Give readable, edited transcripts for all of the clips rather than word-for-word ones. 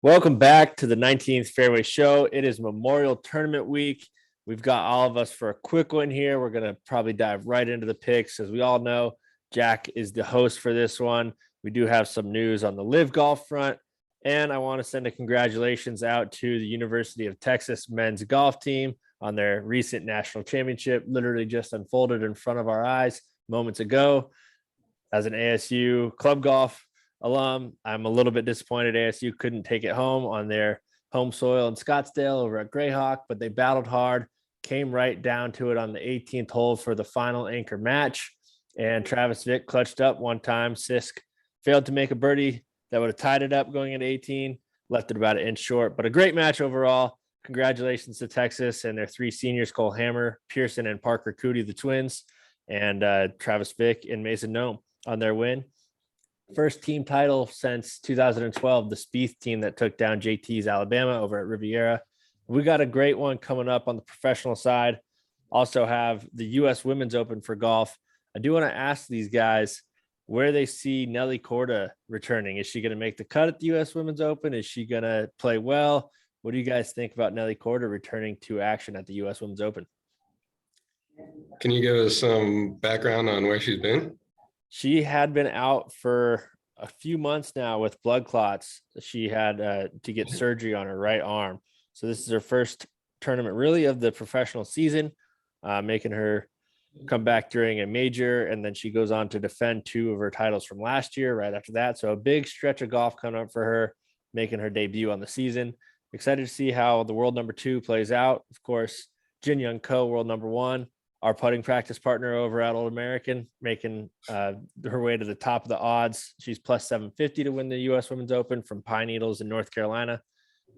Welcome back to the 19th Fairway Show. It is Memorial Tournament week. We've got all of us for a quick one here. We're going to probably dive right into the picks. As we all know, Jack is the host for this one. We do have some news on the live golf front. And I want to send a congratulations out to the University of Texas men's golf team on their recent national championship, literally just unfolded in front of our eyes moments ago. As an ASU club golf alum, I'm a little bit disappointed ASU couldn't take it home on their home soil in Scottsdale over at Greyhawk, but they battled hard, came right down to it on the 18th hole for the final anchor match. And Travis Vick clutched up one time. Sisk failed to make a birdie that would have tied it up going into 18, left it about an inch short, but a great match overall. Congratulations to Texas and their three seniors, Cole Hammer, Pearson, and Parker Cootie, the twins, and Travis Vick and Mason Nome on their win. First team title since 2012, the Spieth team that took down JT's Alabama over at Riviera. We got a great one coming up on the professional side. Also have the U.S. Women's Open for golf. I do want to ask these guys where they see Nelly Korda returning. Is she going to make the cut at the U.S. Women's Open? Is she going to play well? What do you guys think about Nelly Korda returning to action at the U.S. Women's Open? Can you give us some background on where she's been? She had been out for a few months now with blood clots. She had to get surgery on her right arm. So this is her first tournament really of the professional season, making her come back during a major. And then she goes on to defend two of her titles from last year right after that. So a big stretch of golf coming up for her, making her debut on the season. Excited to see how the world number 2 plays out. Of course, Jin Young Ko, world number 1. Our putting practice partner over at Old American, making her way to the top of the odds. She's plus 750 to win the U.S. Women's Open from Pine Needles in North Carolina.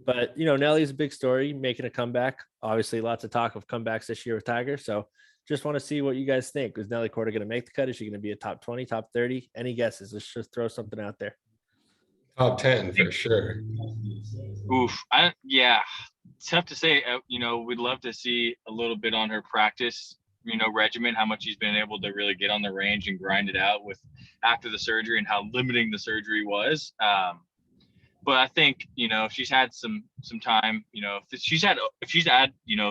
But, you know, Nelly's a big story, making a comeback. Obviously, lots of talk of comebacks this year with Tiger. So just want to see what you guys think. Is Nelly Korda going to make the cut? Is she going to be a top 20, top 30? Any guesses? Let's just throw something out there. Top 10 for sure. Oof. It's tough to say. We'd love to see a little bit on her practice regimen, how much she's been able to really get on the range and grind it out with after the surgery and how limiting the surgery was. But I think, if she's had some time, if she's had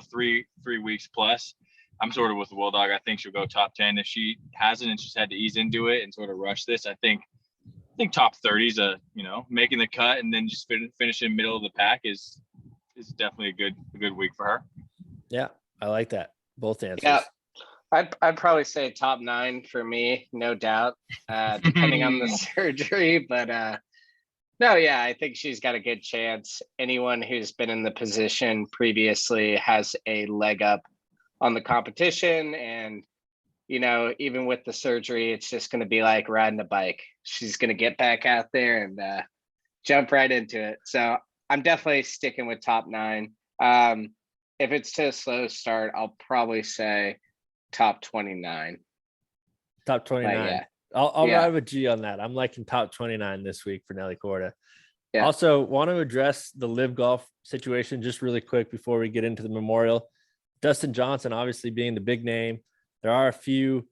3 weeks plus, I'm sort of with the Will Dog. I think she'll go top 10. If she hasn't and she's had to ease into it and sort of rush this, I think top 30 is making the cut and then just finishing middle of the pack is definitely a good week for her. Yeah, I like that. Both answers. Yeah. I'd probably say top 9 for me, no doubt, depending on the surgery. But I think she's got a good chance. Anyone who's been in the position previously has a leg up on the competition. And, even with the surgery, it's just going to be like riding a bike. She's going to get back out there and jump right into it. So I'm definitely sticking with top 9. If it's to a slow start, I'll probably say top 29. Top 29. Yeah. I'll ride with G on that. I'm liking top 29 this week for Nelly Korda. Yeah. Also, want to address the live golf situation just really quick before we get into the Memorial. Dustin Johnson, obviously being the big name. There are a few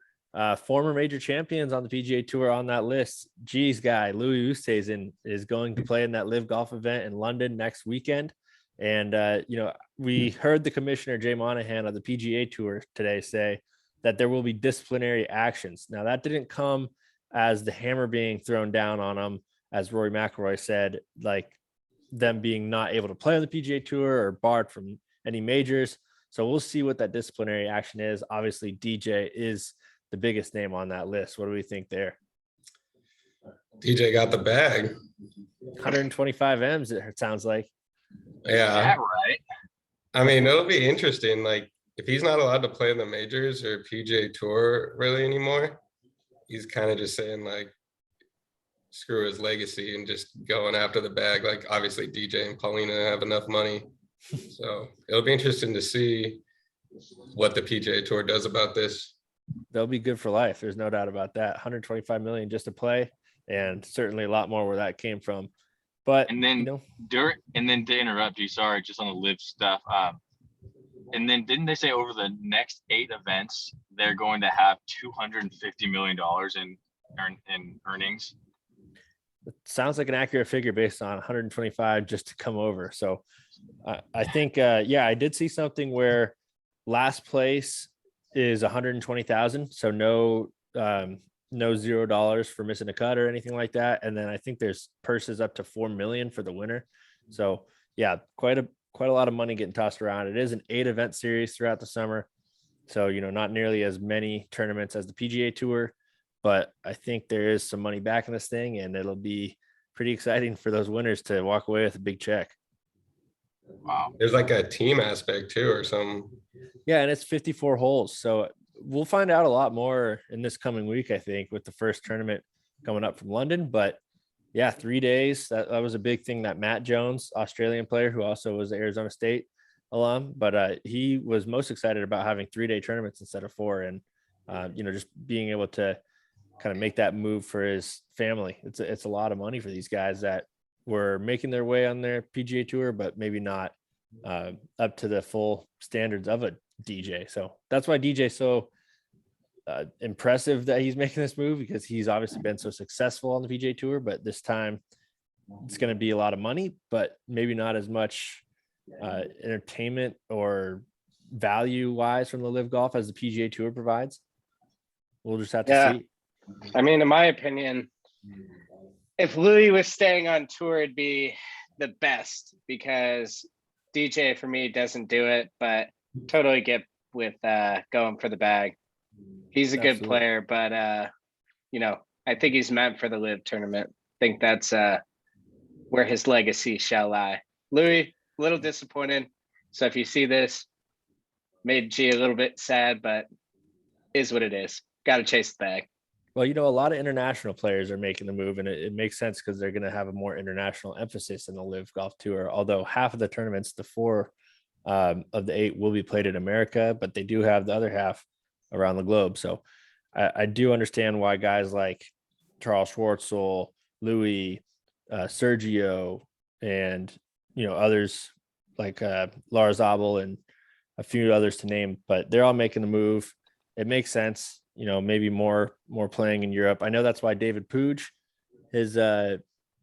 former major champions on the PGA Tour on that list. G's guy, Louis Oosthuizen, is going to play in that live golf event in London next weekend. And, we heard the commissioner, Jay Monahan of the PGA Tour today say that there will be disciplinary actions. Now, that didn't come as the hammer being thrown down on them, as Rory McIlroy said, like them being not able to play on the PGA Tour or barred from any majors. So we'll see what that disciplinary action is. Obviously, DJ is the biggest name on that list. What do we think there? DJ got the bag. 125 M's, it sounds like. Yeah. Is that right? I mean, it'll be interesting. Like, if he's not allowed to play in the majors or PGA Tour really anymore, he's kind of just saying, like, screw his legacy and just going after the bag. Like, obviously, DJ and Paulina have enough money. So it'll be interesting to see what the PGA Tour does about this. They'll be good for life. There's no doubt about that. 125 million just to play, and certainly a lot more where that came from. But and then to interrupt you, sorry, just on the live stuff. And then didn't they say over the next 8 events they're going to have $250 million in earnings? It sounds like an accurate figure based on 125 just to come over. So I think, I did see something where last place is 120,000. So no $0 for missing a cut or anything like that. And then I think there's purses up to 4 million for the winner. So yeah, quite a lot of money getting tossed around. It is an 8-event series throughout the summer. So, not nearly as many tournaments as the PGA Tour, but I think there is some money back in this thing, and it'll be pretty exciting for those winners to walk away with a big check. Wow. There's like a team aspect too, or some. Yeah, and it's 54 holes. So we'll find out a lot more in this coming week, I think, with the first tournament coming up from London. But yeah, 3 days. That was a big thing that Matt Jones, Australian player who also was the Arizona State alum, but he was most excited about having 3-day tournaments instead of 4. And, just being able to kind of make that move for his family. It's a lot of money for these guys that were making their way on their PGA Tour, but maybe not up to the full standards of a DJ. So that's why DJ's so impressive that he's making this move, because he's obviously been so successful on the PGA Tour, but this time it's going to be a lot of money, but maybe not as much entertainment or value wise from the Live Golf as the PGA Tour provides. We'll just have to see. I mean, in my opinion, if Louis was staying on tour, it'd be the best, because DJ for me doesn't do it, but totally get with going for the bag. He's a good player, but I think he's meant for the Live tournament. I think that's where his legacy shall lie. Louis, a little disappointed. So if you see this, made G a little bit sad, but is what it is. Got to chase the bag. Well, a lot of international players are making the move, and it makes sense because they're going to have a more international emphasis in the Live Golf Tour. Although half of the tournaments, the 4 of the 8 will be played in America, but they do have the other half around the globe. So I do understand why guys like Charles Schwartzel, Louis, Sergio, and others like Lars Abel and a few others to name, but they're all making the move. It makes sense. Maybe more playing in Europe. I know that's why David Pooge is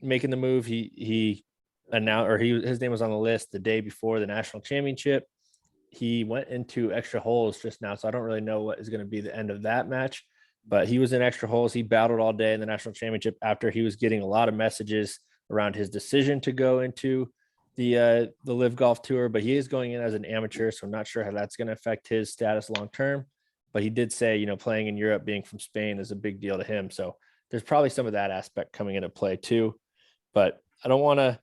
making the move. He announced, or his name was on the list the day before the national championship. He went into extra holes just now, so I don't really know what is going to be the end of that match, but he was in extra holes. He battled all day in the national championship after he was getting a lot of messages around his decision to go into the Live Golf Tour, but he is going in as an amateur, so I'm not sure how that's going to affect his status long term. But he did say, playing in Europe, being from Spain, is a big deal to him. So there's probably some of that aspect coming into play too. But I don't want to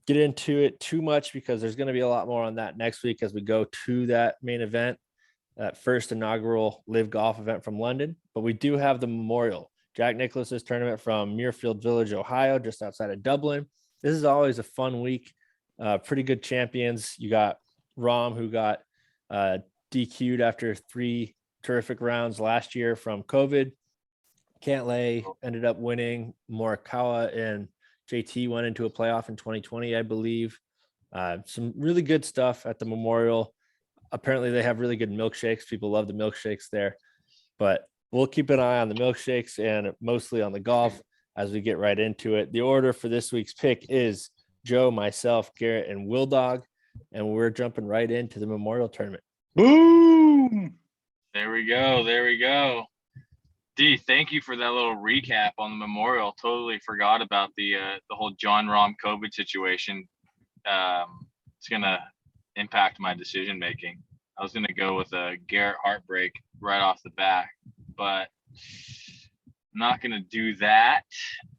get into it too much, because there's going to be a lot more on that next week as we go to that main event, that first inaugural Live Golf event from London. But we do have the Memorial, Jack Nicklaus's tournament from Muirfield Village, Ohio, just outside of Dublin. This is always a fun week. Pretty good champions. You got Rahm, who got DQ'd after 3 terrific rounds last year from COVID. Cantlay ended up winning. Morikawa and JT went into a playoff in 2020, I believe. Some really good stuff at the Memorial. Apparently they have really good milkshakes. People love the milkshakes there, but we'll keep an eye on the milkshakes and mostly on the golf as we get right into it. The order for this week's pick is Joe, myself, Garrett, and Will Dog, and we're jumping right into the Memorial Tournament. Boom! There we go. D, thank you for that little recap on the Memorial. Totally forgot about the whole John Rahm COVID situation. It's gonna impact my decision making. I was gonna go with a Garrett heartbreak right off the bat, but I'm not gonna do that.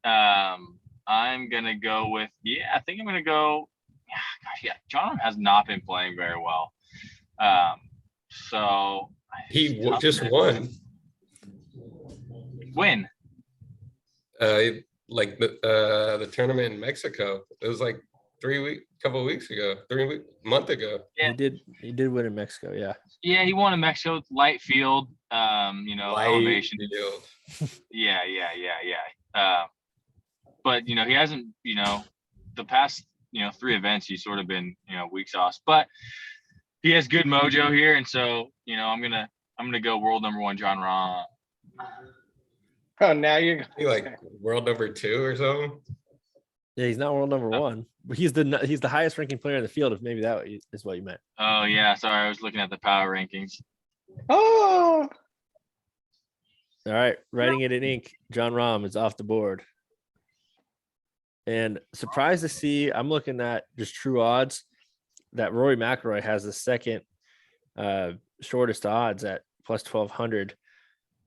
I'm gonna go with I think I'm gonna go. John Rahm has not been playing very well. So He just won. When? Like the tournament in Mexico. It was like month ago. Yeah. He did win in Mexico. Yeah. Yeah, he won in Mexico, light field. Elevation. Field. Yeah. But he hasn't. The past 3 events he's sort of been weak sauce, but he has good mojo here, and so I'm gonna go world number 1 John Rahm. Oh, now you're He like world number 2 or something. Yeah, he's not world number one, but he's the highest ranking player in the field. If maybe that is what you meant. Oh yeah, sorry, I was looking at the power rankings. Oh, All right, writing it in ink. John Rahm is off the board, and surprised to see. I'm looking at just true odds that Rory McIlroy has the second shortest odds at plus 1200.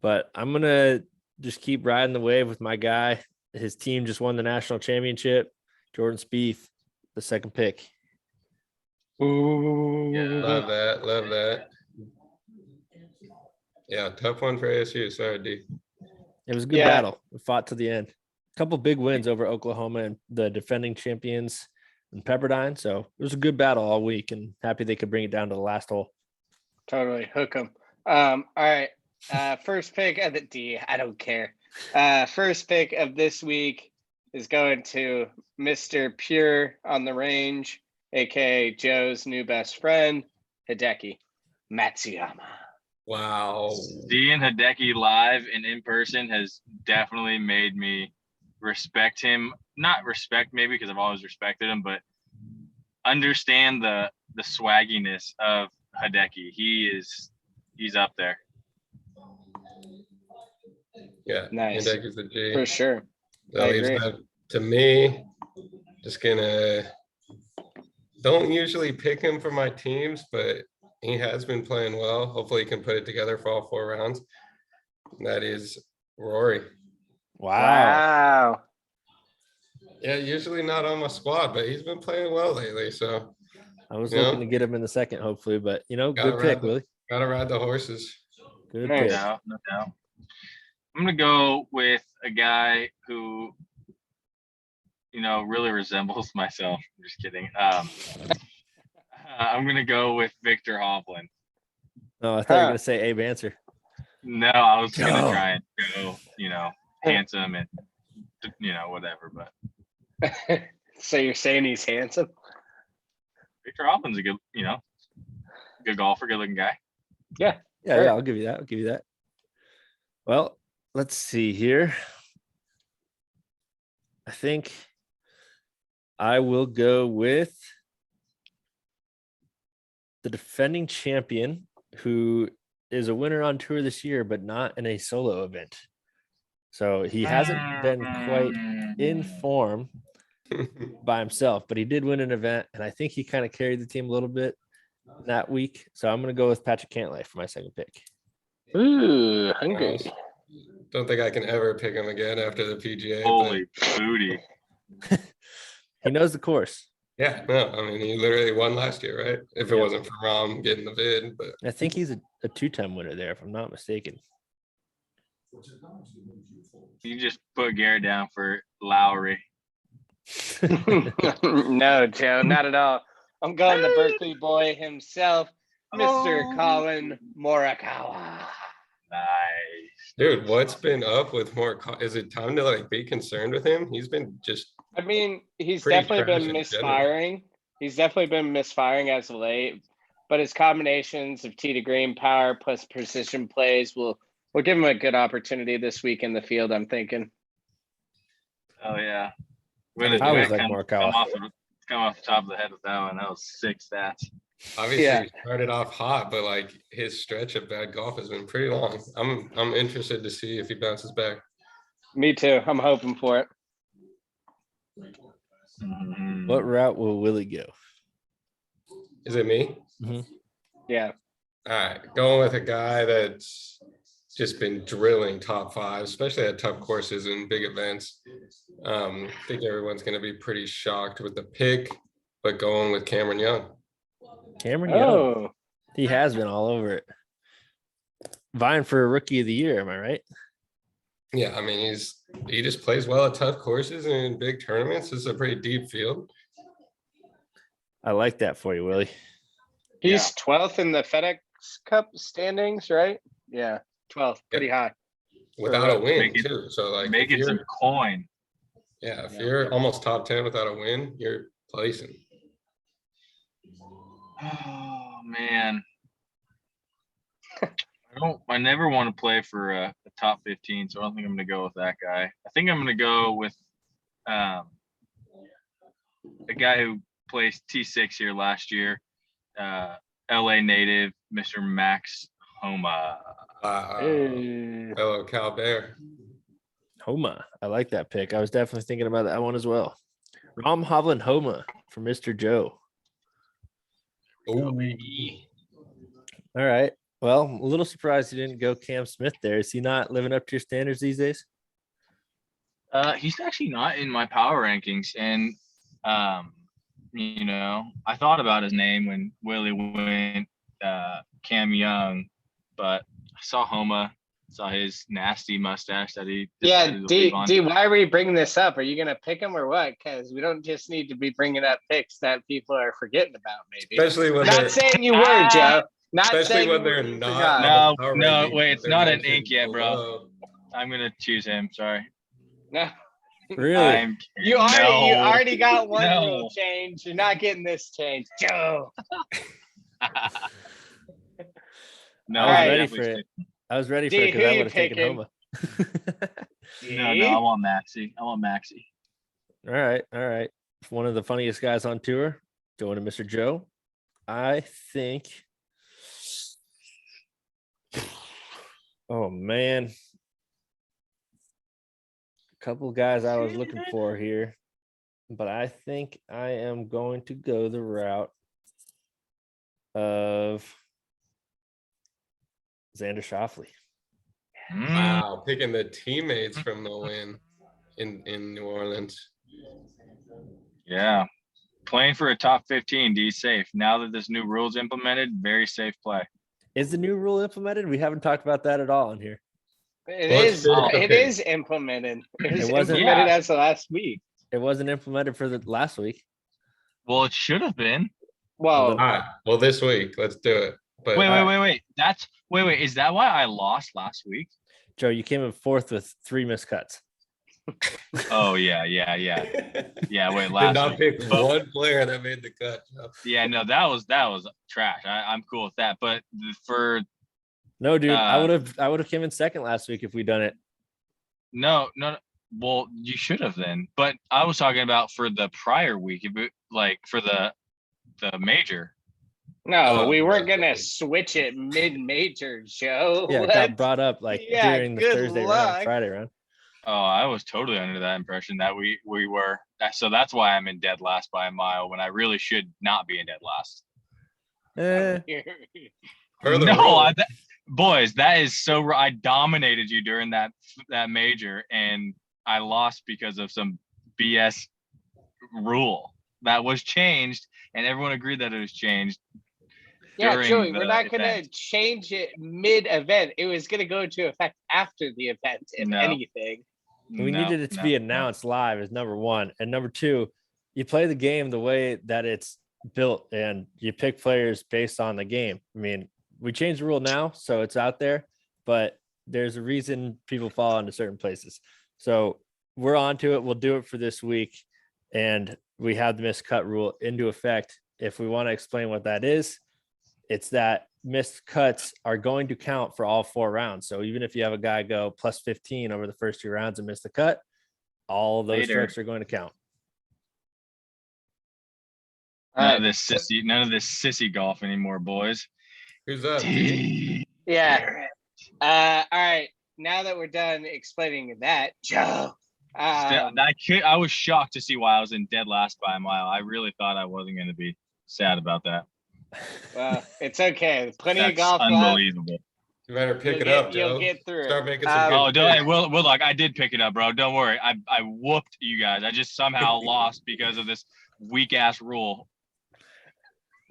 But I'm gonna just keep riding the wave with my guy. His team just won the national championship. Jordan Spieth, the second pick. ooh. Love that. Love that. Yeah, tough one for ASU. Sorry, D. It was a good battle. We fought to the end. A couple big wins over Oklahoma and the defending champions and Pepperdine. So it was a good battle all week, and happy they could bring it down to the last hole. Totally hook them. All right. First pick of the D. I don't care. First pick of this week is going to Mr. Pure on the range, aka Joe's new best friend, Hideki Matsuyama. Wow. Seeing Hideki live and in person has definitely made me respect him. Not respect maybe because I've always respected him, but understand the swagginess of Hideki. He's up there. Yeah. Nice. Index is a G. For sure. That I leaves agree. that to me. Just gonna don't usually pick him for my teams, but he has been playing well. Hopefully he can put it together for all 4 rounds. And that is Rory. Wow. Yeah, usually not on my squad, but he's been playing well lately. So I was You looking know? to get him in the second, hopefully, but Gotta good pick, ride Willie. gotta ride the horses. Good Nice. pick. No doubt. I'm gonna go with a guy who, really resembles myself. I'm just kidding. I'm gonna go with Victor Hovland. Oh, I thought you were gonna say Abe Answer. No, I was gonna Go. try and go, handsome and whatever. But So you're saying he's handsome? Victor Hovland's a good, good golfer, good looking guy. Yeah, Sure. yeah, I'll give you that. Well, let's see here. I think I will go with the defending champion who is a winner on tour this year, but not in a solo event. So he hasn't been quite in form by himself, but he did win an event, and I think he kind of carried the team a little bit that week. So I'm going to go with Patrick Cantlay for my second pick. Ooh, hungry. Don't think I can ever pick him again after the PGA. Holy booty. He knows the course. Yeah, no, I mean, he literally won last year, right? If it wasn't for Rom getting the vid, but I think he's a 2-time winner there, if I'm not mistaken. You just put Garrett down for Lowry. No, Joe, not at all. I'm going to Berkeley boy himself, Mr. Colin Morikawa. Nice. dude, what's been up with is it time to like be concerned with him? He's been just I mean, he's Pretty definitely been trash in misfiring. He's definitely been misfiring as of late, but his combinations of tee to green power plus precision plays will give him a good opportunity this week in the field, I'm thinking. Oh yeah. I always like Morikawa. Come off the top of the head with that one. That was 6 stats. obviously Yeah. he started off hot, but like his stretch of bad golf has been pretty long. I'm interested to see if he bounces back. Me too. I'm hoping for it. Mhm. What route will Willie go? Is it me? Yeah. All right, going with a guy that's just been drilling top 5, especially at tough courses and big events. I think everyone's going to be pretty shocked with the pick, but going with Cameron Young. Cameron Young. Oh, He has been all over it. Vying for a rookie of the year, am I right? Yeah, I mean, he just plays well at tough courses and in big tournaments. This is a pretty deep field. I like that for you, Willie. he's 12th in the FedEx Cup standings, right? Yeah, 12th, pretty high. Without a win, Making- too. So, like, if Making some you're, coin. if you're almost top 10 without a win, you're placing. Oh man. I never want to play for a top 15, so I don't think I'm going to go with that guy. I think I'm going to go with a guy who placed T6 here last year, LA native, Mr. Max Homa. Hello, Cal Bear. Homa. I like that pick. I was definitely thinking about that one as well. Rom Hovland Homa for Mr. Joe. Oh, All right. Well, I'm a little surprised you didn't go Cam Smith there. Is he not living up to your standards these days? He's actually not in my power rankings, and you know, I thought about his name when Willie went Cam Young, but I saw Homa, saw his nasty mustache that he decided to leave on. D, why are we bringing this up? Are you gonna pick him or what? Because we don't just need to be bringing up picks that people are forgetting about. Maybe. especially when Not they're saying you were, Joe. Not especially saying when you they're forgot. not. No, on the power no, rankings, wait, but it's they're not an mentioned ink yet, bro. below. I'm gonna choose him. Sorry. No. Really? You already got one No. rule change. You're not getting this change, Joe. No, I was Alright. ready for it. I was ready for it D, because who I you would have taken picking? Homa. No, I want Maxie. All right. One of the funniest guys on tour, going to Mr. Joe. I think. Oh man, a couple guys I was looking for here, but I think I am going to go the route of Xander Schauffele. Wow, picking the teammates from the win in New Orleans. Yeah. Playing for a top 15, D safe. Now that this new rule's implemented, very safe play. Is the new rule implemented? We haven't talked about that at all in here. It Well, is. it's It okay. is implemented. It was wasn't- implemented Yeah. as of last week. It wasn't implemented for the last week. Well, it should have been. Well, All right, well, this week, let's do it. But Wait. Wait. Is that why I lost last week? Joe, you came in fourth with 3 missed cuts. Oh yeah. Wait, did last not week. pick But- one player that made the cut. Joe. Yeah, no, that was trash. I'm cool with that. But for No, dude, I would have came in second last week if we'd done it. no. Well, you should have then. But I was talking about for the prior week, like for the major. no, Oh, we weren't yeah. gonna switch it mid-major, Joe. Yeah, it What? got brought up like Yeah, during the good Thursday luck. round, Friday round. Oh, I was totally under that impression that we were. So that's why I'm in dead last by a mile when I really should not be in dead last. Eh, Per the No, rule. boys, that is so. I dominated you during that major, and I lost because of some BS rule that was changed, and everyone agreed that it was changed. Yeah, during Joey, we're the not gonna event. change it mid-event. It was gonna go into effect after the event, if No. anything. we needed it to be announced live as number one. And number two, you play the game the way that it's built and you pick players based on the game. I mean, we changed the rule now, so it's out there, but there's a reason people fall into certain places. So we're on to it. We'll do it for this week. And we have the missed cut rule into effect. If we want to explain what that is, it's that missed cuts are going to count for all 4 rounds. So even if you have a guy go plus 15 over the first 2 rounds and miss the cut, all of those Later. strokes are going to count. None of this sissy golf anymore, boys. Who's up, D? Yeah. All right. Now that we're done explaining that, Joe. I was shocked to see why I was in dead last by a mile. I really thought I wasn't going to be sad about that. Well, it's okay. Plenty of That's golf left. unbelievable. You better pick You'll it up, get- you'll Joe. get through it. Start making some Um, good Don't. picks. Will look, I did pick it up, bro. Don't worry. I whooped you guys. I just somehow lost because of this weak ass rule.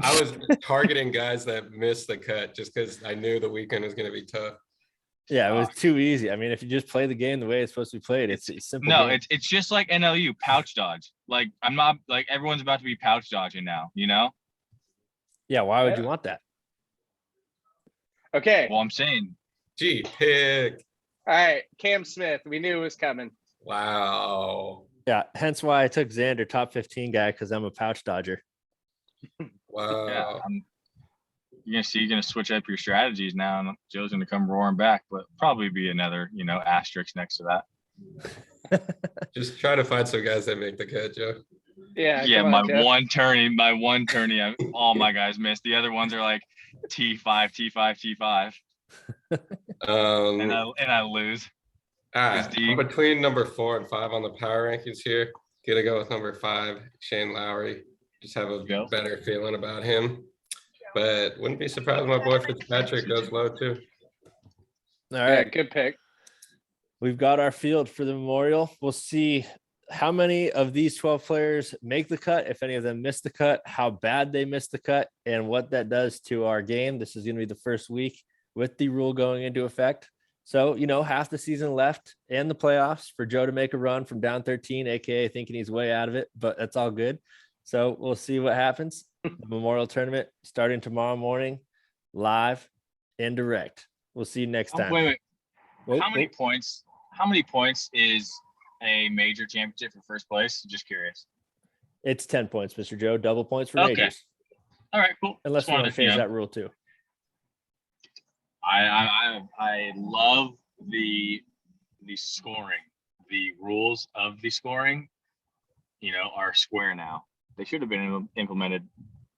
I was targeting guys that missed the cut just because I knew the weekend was going to be tough. Yeah, it was too easy. I mean, if you just play the game the way it's supposed to be played, it's a simple. No, game. it's just like NLU pouch dodge. Like I'm not like everyone's about to be pouch dodging now. You know. Yeah, why would you want that? Okay. Well, I'm saying Gee, pick. All right. Cam Smith. We knew it was coming. Wow. Yeah, hence why I took Xander top 15 guy because I'm a pouch dodger. Wow. yeah. you're gonna switch up your strategies now, and Joe's gonna come roaring back, but probably be another, asterisk next to that. Just try to find some guys that make the cut, Joe. Yeah, Yeah, come on, Jeff. my one tourney, all my guys missed. The other ones are like T5, T5, T5, and I lose. I'm between number 4 and 5 on the power rankings here. Gonna go with number 5, Shane Lowry. Just have a better feeling about him. But wouldn't be surprised my boy Fitzpatrick goes low too. All Yeah, right. good pick. We've got our field for the Memorial. We'll see how many of these 12 players make the cut, if any of them miss the cut, how bad they miss the cut, and what that does to our game. This is going to be the first week with the rule going into effect. So, half the season left and the playoffs for Joe to make a run from down 13, aka thinking he's way out of it, but that's all good. So we'll see what happens. The Memorial Tournament starting tomorrow morning, live and direct. We'll see you next time. Wait. How many points is a major championship for first place? Just curious. It's 10 points, Mr. Joe. Double points for majors. All right, cool. Unless you want to change that rule too. I love the scoring. The rules of the scoring, are square now. They should have been implemented,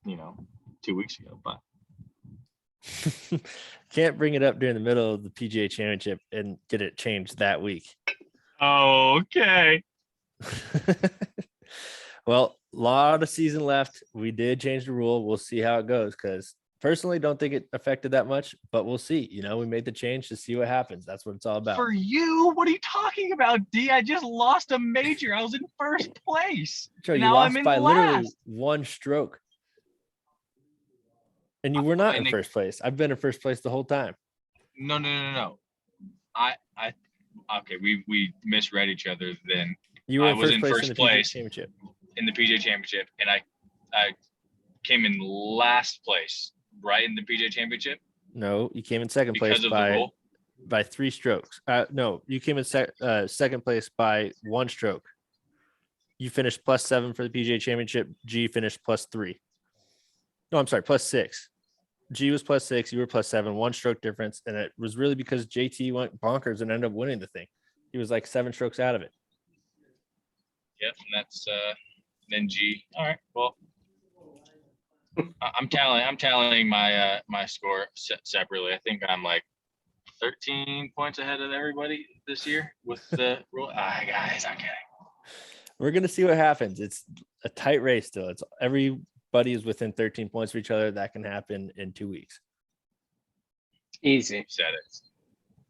2 weeks ago, but can't bring it up during the middle of the PGA Championship and get it changed that week. Okay. Well, a lot of season left. We did change the rule. We'll see how it goes, because personally don't think it affected that much, but we'll see. We made the change to see what happens. That's what it's all about. For you, what are you talking about, D? I just lost a major. I was in first place. Joe, you now lost I'm in by last. Literally one stroke. And you were not in first place. I've been in first place the whole time. No. Okay, we misread each other then. You were I was in first place Championship. in the PGA Championship, and I came in last place, right, in the PGA Championship. No, you came in second because place of the rule? by 3 strokes. No, you came in second place by 1 stroke. You finished +7 for the PGA Championship. G finished +3. No, I'm sorry, +6. G was +6. You were +7. 1 stroke difference, and it was really because JT went bonkers and ended up winning the thing. He was like 7 strokes out of it. Yep, and that's then G. All right, well, I'm tallying my my score separately. I think I'm like 13 points ahead of everybody this year with the rule. Guys, I'm kidding. We're gonna see what happens. It's a tight race still. It's everybody is within 13 points of each other. That can happen in 2 weeks. Easy. You said it.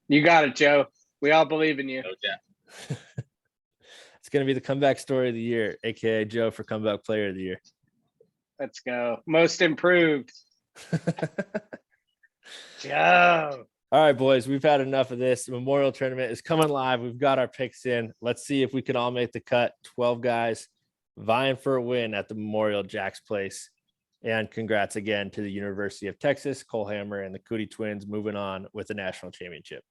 You got it, Joe. We all believe in you. No doubt. It's gonna be the comeback story of the year, aka Joe for comeback player of the year. Let's go. Most improved. Joe. All right, boys, we've had enough of this. The Memorial Tournament is coming live. We've got our picks in. Let's see if we can all make the cut. 12 guys vying for a win at the Memorial Jack's Place. And congrats again to the University of Texas, Cole Hammer, and the Cootie Twins moving on with the national championship.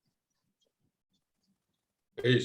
Peace.